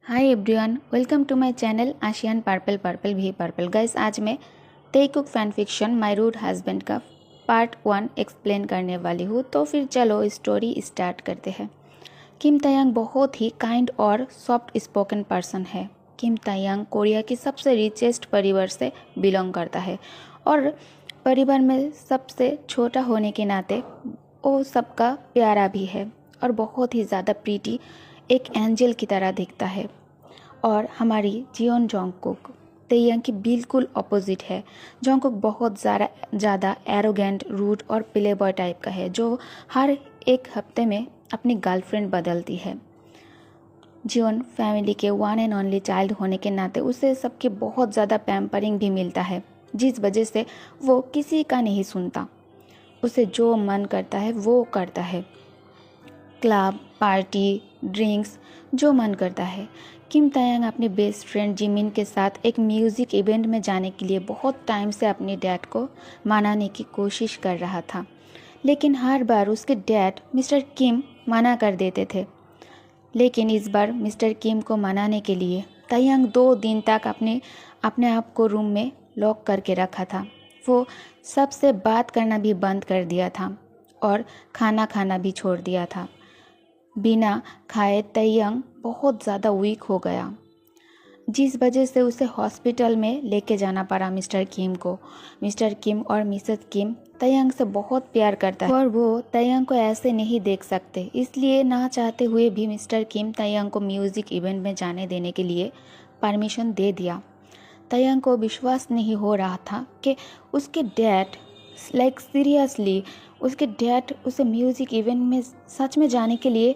Hi everyone, welcome to my channel Ashiyan purple purple भी purple. Guys, आज मैं Taekook fan fiction my rude husband का part 1 explain करने वाली हूँ। तो फिर चलो स्टोरी स्टार्ट करते हैं। किम तायंग बहुत ही काइंड और सॉफ्ट स्पोकन पर्सन है। किम तायंग कोरिया की सबसे रिचेस्ट परिवार से बिलोंग करता है और परिवार में सबसे छोटा होने के नाते वो सबका प्यारा भी है और बहुत ही ज़्यादा प्रीटी एक एंजल की तरह दिखता है। और हमारी जियोन जोंगकुक तायंग की बिल्कुल अपोजिट है। जोंगकुक बहुत ज़्यादा एरोगेंट, रूड और प्ले बॉय टाइप का है जो हर एक हफ्ते में अपनी गर्लफ्रेंड बदलती है। जियोन फैमिली के वन एंड ओनली चाइल्ड होने के नाते उसे सबकी बहुत ज़्यादा पैम्परिंग भी मिलता है, जिस वजह से वो किसी का नहीं सुनता। उसे जो मन करता है वो करता है। क्लब, पार्टी, ड्रिंक्स, जो मन करता है। किम तायंग अपने बेस्ट फ्रेंड जिमिन के साथ एक म्यूज़िक इवेंट में जाने के लिए बहुत टाइम से अपने डैड को मनाने की कोशिश कर रहा था, लेकिन हर बार उसके डैड मिस्टर किम मना कर देते थे। लेकिन इस बार मिस्टर किम को मनाने के लिए तायंग 2 दिन तक अपने आप को रूम में लॉक करके रखा था। वो सबसे बात करना भी बंद कर दिया था और खाना खाना भी छोड़ दिया था। बिना खाए तायंग बहुत ज़्यादा वीक हो गया, जिस वजह से उसे हॉस्पिटल में लेके जाना पड़ा मिस्टर किम को। मिस्टर किम और मिसेस किम तायंग से बहुत प्यार करता है और वो तायंग को ऐसे नहीं देख सकते, इसलिए ना चाहते हुए भी मिस्टर किम तायंग को म्यूज़िक इवेंट में जाने देने के लिए परमिशन दे दिया। तायंग को विश्वास नहीं हो रहा था कि उसके डैड सीरियसली उसके डैड उसे म्यूज़िक इवेंट में सच में जाने के लिए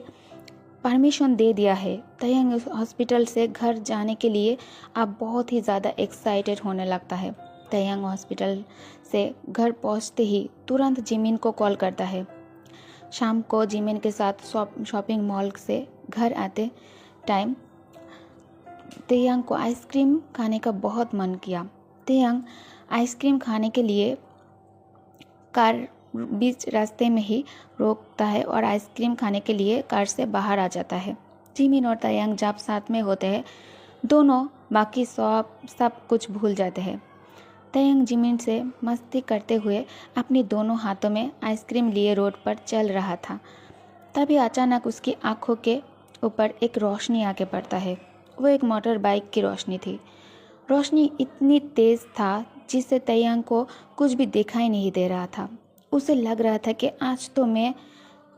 परमिशन दे दिया है। तायंग हॉस्पिटल से घर जाने के लिए अब बहुत ही ज़्यादा एक्साइटेड होने लगता है। तायंग हॉस्पिटल से घर पहुंचते ही तुरंत जिमिन को कॉल करता है। शाम को जिमिन के साथ शॉपिंग मॉल से घर आते टाइम तायंग को आइसक्रीम खाने का बहुत मन किया। तायंग आइसक्रीम खाने के लिए कार बीच रास्ते में ही रोकता है और आइसक्रीम खाने के लिए कार से बाहर आ जाता है। जिमिन और तायंग जब साथ में होते हैं, दोनों बाकी सब कुछ भूल जाते हैं। तायंग जिमिन से मस्ती करते हुए अपनी दोनों हाथों में आइसक्रीम लिए रोड पर चल रहा था। तभी अचानक उसकी आंखों के ऊपर एक रोशनी आके पड़ता है। वो एक मोटर बाइक की रोशनी थी। रोशनी इतनी तेज़ था जिससे तायंग को कुछ भी दिखाई नहीं दे रहा था। उसे लग रहा था कि आज तो मैं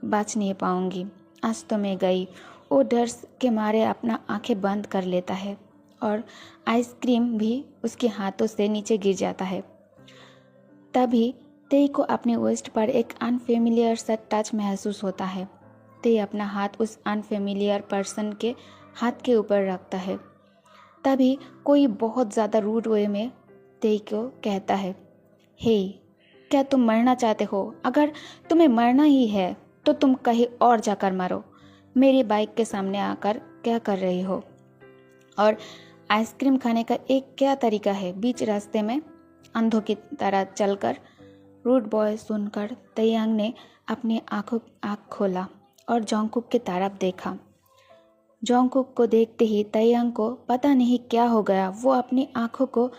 बच नहीं पाऊंगी, आज तो मैं गई। वो डर के मारे अपना आंखें बंद कर लेता है और आइसक्रीम भी उसके हाथों से नीचे गिर जाता है। तभी तेई को अपने वेस्ट पर एक अनफेमिलियर सा टच महसूस होता है। तेई अपना हाथ उस अनफेमिलियर पर्सन के हाथ के ऊपर रखता है। तभी कोई बहुत ज़्यादा रूड वे में तेई को कहता है, हे, क्या तुम मरना चाहते हो? अगर तुम्हें मरना ही है तो तुम कहीं और जाकर मरो। मेरी बाइक के सामने आकर क्या कर रही हो? और आइसक्रीम खाने का एक क्या तरीका है? बीच रास्ते में अंधों की तरह चलकर रूड बॉय सुनकर तायंग ने अपनी आँख खोला और जोंगकुक की तरफ देखा। जोंगकुक को देखते ही तायंग को पता नहीं क्या हो गया, वो अपनी आँखों को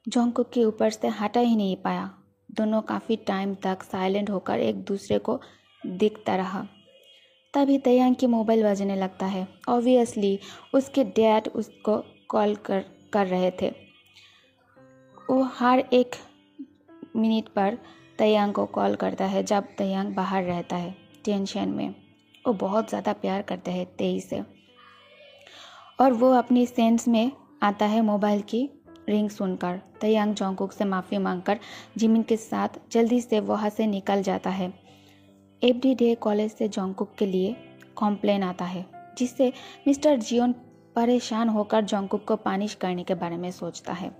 जोंगकुक के ऊपर से हटा ही नहीं पाया। दोनों काफ़ी टाइम तक साइलेंट होकर एक दूसरे को देखता रहा। तभी तायंग की मोबाइल बजने लगता है। ऑब्वियसली उसके डैड उसको कॉल कर रहे थे। वो हर एक मिनट पर तायंग को कॉल करता है जब तायंग बाहर रहता है टेंशन में। वो बहुत ज़्यादा प्यार करते हैं तेई से और वो अपनी सेंस में आता है मोबाइल की रिंग सुनकर। तायंग जोंगकुक से माफ़ी मांगकर जिमिन के साथ जल्दी से वहाँ से निकल जाता है। एवरी डे कॉलेज से जोंगकुक के लिए कॉम्प्लेन आता है, जिससे मिस्टर जियोन परेशान होकर जोंगकुक को पानिश करने के बारे में सोचता है।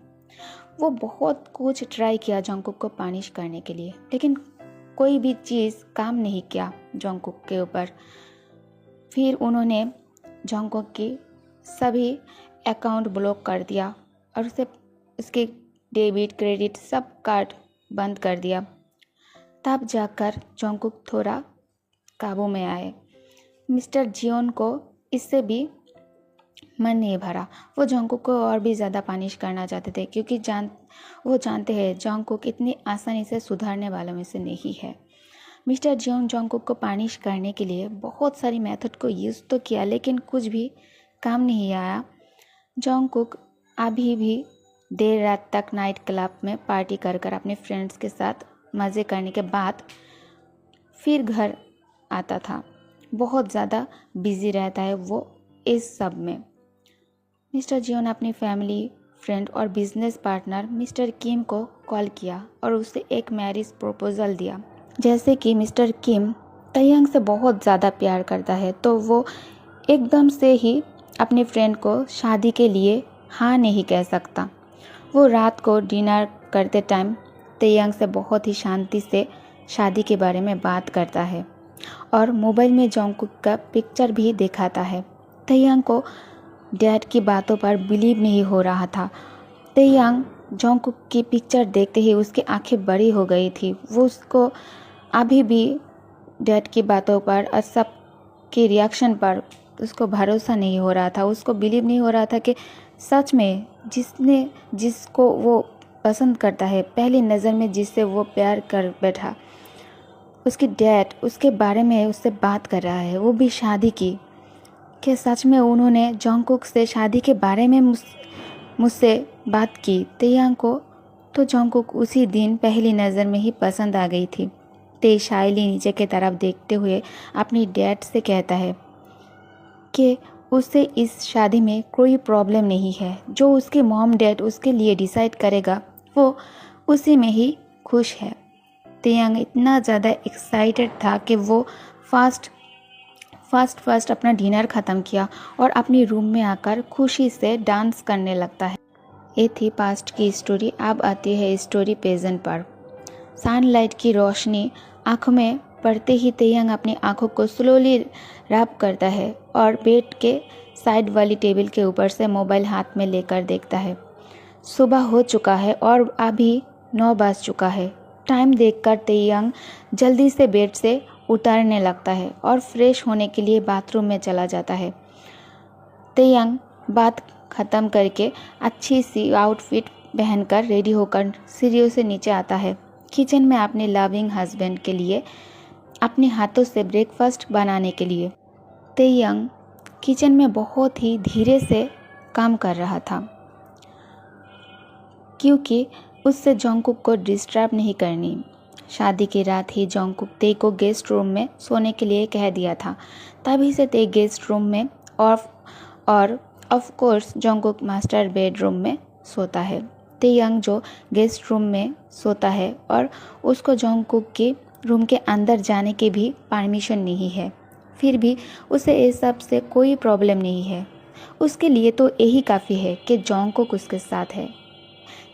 वो बहुत कुछ ट्राई किया जोंगकुक को पानिश करने के लिए, लेकिन कोई भी चीज़ काम नहीं किया जोंगकुक के ऊपर। फिर उन्होंने जोंगकुक की सभी अकाउंट ब्लॉक कर दिया और उसके डेबिट क्रेडिट सब कार्ड बंद कर दिया। तब जाकर जोंगकुक थोड़ा काबू में आए। मिस्टर जियोन को इससे भी मन नहीं भरा। वो जंगकुक को और भी ज़्यादा पानिश करना चाहते थे क्योंकि वो जानते हैं जंगकुक इतनी आसानी से सुधारने वालों में से नहीं है। मिस्टर जियोन जंगकुक को पानिश करने के लिए बहुत सारी मेथड को यूज़ तो किया लेकिन कुछ भी काम नहीं आया। जंगकुक अभी भी देर रात तक नाइट क्लब में पार्टी कर अपने फ्रेंड्स के साथ मज़े करने के बाद फिर घर आता था। बहुत ज़्यादा बिजी रहता है वो इस सब में। मिस्टर जियोन अपनी फैमिली, फ्रेंड और बिजनेस पार्टनर मिस्टर किम को कॉल किया और उसे एक मैरिज प्रपोजल दिया। जैसे कि मिस्टर किम तयंग से बहुत ज़्यादा प्यार करता है तो वो एकदम से ही अपने फ्रेंड को शादी के लिए हाँ नहीं कह सकता। वो रात को डिनर करते टाइम तयंग से बहुत ही शांति से शादी के बारे में बात करता है और मोबाइल में जंगकुक का पिक्चर भी दिखाता है। तयंग को डैड की बातों पर बिलीव नहीं हो रहा था। तयंग जंगकुक की पिक्चर देखते ही उसकी आंखें बड़ी हो गई थी। वो उसको अभी भी डैड की बातों पर और सब के रिएक्शन पर उसको भरोसा नहीं हो रहा था। उसको बिलीव नहीं हो रहा था कि सच में जिसको वो पसंद करता है, पहली नज़र में जिससे वो प्यार कर बैठा, उसकी डैड उसके बारे में उससे बात कर रहा है, वो भी शादी की। कि सच में उन्होंने जंगकुक से शादी के बारे में मुझसे बात की। तयंग को तो जंगकुक उसी दिन पहली नज़र में ही पसंद आ गई थी। ते शायली नीचे की तरफ देखते हुए अपनी डैड से कहता है कि उससे इस शादी में कोई प्रॉब्लम नहीं है। जो उसके मॉम डैड उसके लिए डिसाइड करेगा वो उसी में ही खुश है। तयंग इतना ज़्यादा एक्साइटेड था कि वो फास्ट अपना डिनर ख़त्म किया और अपनी रूम में आकर खुशी से डांस करने लगता है। ये थी पास्ट की स्टोरी। अब आती है स्टोरी प्रेजेंट पर। सनलाइट की रोशनी आँखों में पड़ते ही तयंग अपनी आँखों को स्लोली रब करता है और बेड के साइड वाली टेबल के ऊपर से मोबाइल हाथ में लेकर देखता है। सुबह हो चुका है और अभी 9 बज चुका है। टाइम देखकर तयंग जल्दी से बेड से उतरने लगता है और फ्रेश होने के लिए बाथरूम में चला जाता है। तयंग बात ख़त्म करके अच्छी सी आउटफिट पहनकर रेडी होकर सीढ़ियों से नीचे आता है। किचन में अपने लविंग हस्बैंड के लिए अपने हाथों से ब्रेकफास्ट बनाने के लिए। तयंग किचन में बहुत ही धीरे से काम कर रहा था क्योंकि उससे जंगकुक को डिस्टर्ब नहीं करनी। शादी की रात ही जंगकुक ते को गेस्ट रूम में सोने के लिए कह दिया था। तभी से ते गेस्ट रूम में और of course Jungkook master bedroom में सोता है। तयंग जो गेस्ट रूम में सोता है और उसको जंगकुक के रूम के अंदर जाने की भी परमिशन नहीं है। फिर भी उसे इस सब से कोई प्रॉब्लम नहीं है। उसके लिए तो यही काफ़ी है कि जंगकुक उसके साथ है।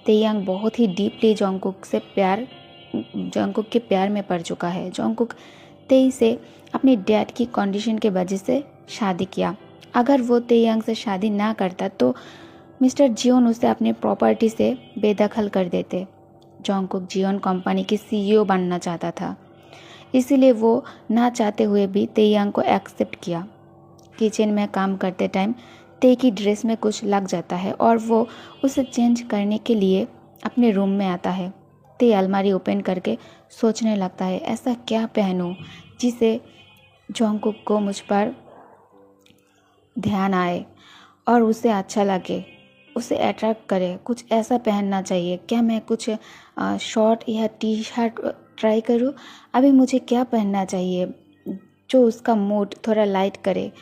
तयंग बहुत ही डीपली जंगकुक के प्यार में पड़ चुका है। जंगकुक तेई से अपनी डैड की कंडीशन के वजह से शादी किया। अगर वो तयंग से शादी ना करता तो मिस्टर जियोन उसे अपनी प्रॉपर्टी से बेदखल कर देते। जंगकुक जियोन कंपनी की CEO बनना चाहता था, इसीलिए वो ना चाहते हुए भी तयंग को एक्सेप्ट किया। किचन में काम करते टाइम ते की ड्रेस में कुछ लग जाता है और वो उसे चेंज करने के लिए अपने रूम में आता है। ते अलमारी ओपन करके सोचने लगता है ऐसा क्या पहनूं जिसे जंगकुक को मुझ पर ध्यान आए और उसे अच्छा लगे, उसे अट्रैक्ट करे। कुछ ऐसा पहनना चाहिए। क्या मैं कुछ शॉर्ट या टी-शर्ट ट्राई करूं? अभी मुझे क्या पहनना चाहिए जो उसका मूड थोड़ा लाइट करे,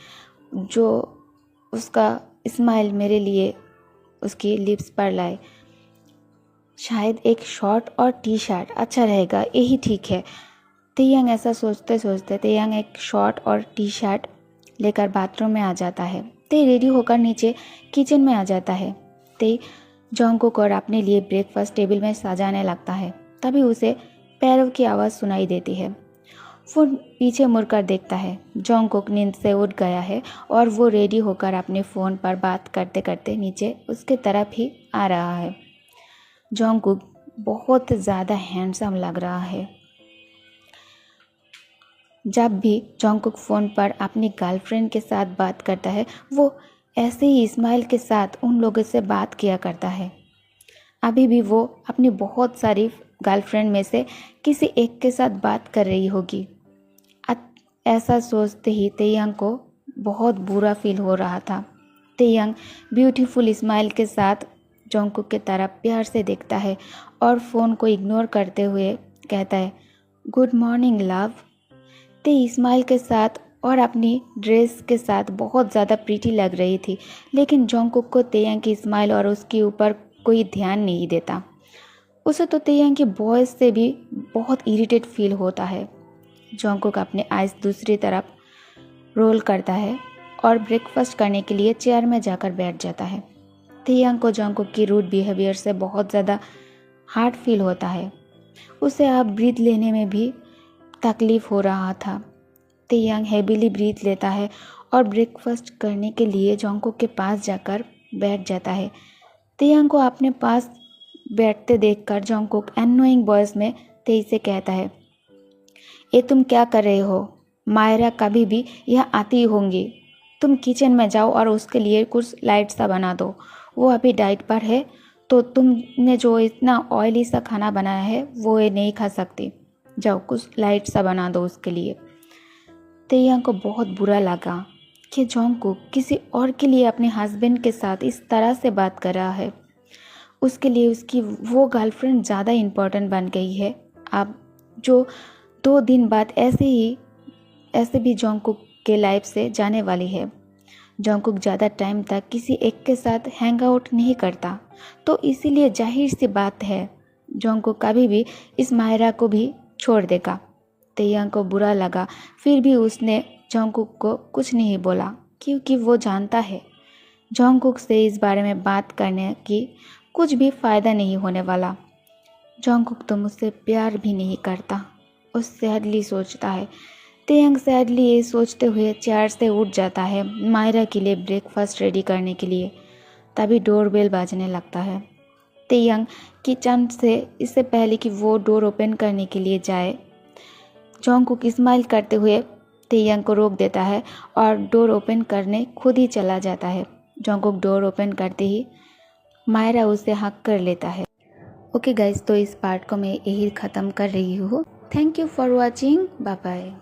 जो उसका स्माइल मेरे लिए उसकी लिप्स पर लाए। शायद एक शॉर्ट और टी-शर्ट अच्छा रहेगा, यही ठीक है। तयंग ऐसा सोचते सोचते तयंग एक शॉर्ट और टी-शर्ट लेकर बाथरूम में आ जाता है। ते रेडी होकर नीचे किचन में आ जाता है। ते जंगकुक और अपने लिए ब्रेकफास्ट टेबल में सजाने लगता है। तभी उसे पैरों की आवाज़ सुनाई देती है। वो पीछे मुड़कर देखता है। जंगकुक नींद से उठ गया है और वो रेडी होकर अपने फ़ोन पर बात करते करते नीचे उसके तरफ ही आ रहा है। जंगकुक बहुत ज़्यादा हैंडसम लग रहा है। जब भी जंगकुक फ़ोन पर अपनी गर्लफ्रेंड के साथ बात करता है वो ऐसे ही स्माइल के साथ उन लोगों से बात किया करता है। अभी भी वो अपनी बहुत सारी गर्लफ्रेंड में से किसी एक के साथ बात कर रही होगी। ऐसा सोचते ही तेयंग को बहुत बुरा फील हो रहा था। तेयंग ब्यूटीफुल स्माइल के साथ जोंगकुक की तरफ प्यार से देखता है और फ़ोन को इग्नोर करते हुए कहता है, गुड मॉर्निंग लव। ते स्माइल के साथ और अपनी ड्रेस के साथ बहुत ज़्यादा प्रीटी लग रही थी, लेकिन जोंगकुक को तेयंग की स्माइल और उसके ऊपर कोई ध्यान नहीं देता। उसे तो तेयंग की वॉइस से भी बहुत इरिटेट फील होता है। जोंगकुक अपने आइज़ दूसरी तरफ रोल करता है और ब्रेकफास्ट करने के लिए चेयर में जाकर बैठ जाता है। तेयंग को जोंगकुक की रूड बिहेवियर से बहुत ज़्यादा हार्ड फील होता है। उसे अब ब्रीथ लेने में भी तकलीफ़ हो रहा था। तेयंग हैवीली ब्रीथ लेता है और ब्रेकफास्ट करने के लिए जोंगकुक के पास जाकर बैठ जाता है। तेयंग को अपने पास बैठते देखकर जोंगकुक एनोइंग वॉइस में तेज से कहता है, ये तुम क्या कर रहे हो? मायरा कभी भी यहाँ आती होंगी। तुम किचन में जाओ और उसके लिए कुछ लाइट सा बना दो। वो अभी डाइट पर है, तो तुमने जो इतना ऑयली सा खाना बनाया है वो ये नहीं खा सकती। जाओ कुछ लाइट सा बना दो उसके लिए। तेयंग को बहुत बुरा लगा कि जोंगकुक किसी और के लिए अपने हस्बैंड के साथ इस तरह से बात कर रहा है। उसके लिए उसकी वो गर्लफ्रेंड ज़्यादा इम्पोर्टेंट बन गई है अब, जो 2 दिन बाद ऐसे भी जोंगकुक के लाइफ से जाने वाली है। जोंगकुक ज़्यादा टाइम तक किसी एक के साथ हैंग आउट नहीं करता, तो इसीलिए जाहिर सी बात है जोंगकुक कभी भी इस मायरा को भी छोड़ देगा। तेयंग को बुरा लगा, फिर भी उसने जोंगकुक को कुछ नहीं बोला, क्योंकि वो जानता है जोंगकुक से इस बारे में बात करने की कुछ भी फ़ायदा नहीं होने वाला। जोंगकुक तो मुझसे प्यार भी नहीं करता, उस सैडली सोचता है। तेयंग सैडली ये सोचते हुए चेयर से उठ जाता है मायरा के लिए ब्रेकफास्ट रेडी करने के लिए। तभी डोरबेल बाजने लगता है। तेयंग किचन से इससे पहले कि वो डोर ओपन करने के लिए जाए, जोंगकुक स्माइल करते हुए तेयंग को रोक देता है और डोर ओपन करने खुद ही चला जाता है। जोंगकुक डोर ओपन करते ही मायरा उसे हक कर लेता है। ओके गाइस, तो इस पार्ट को मैं यही ख़त्म कर रही हूँ। Thank you for watching, bye bye.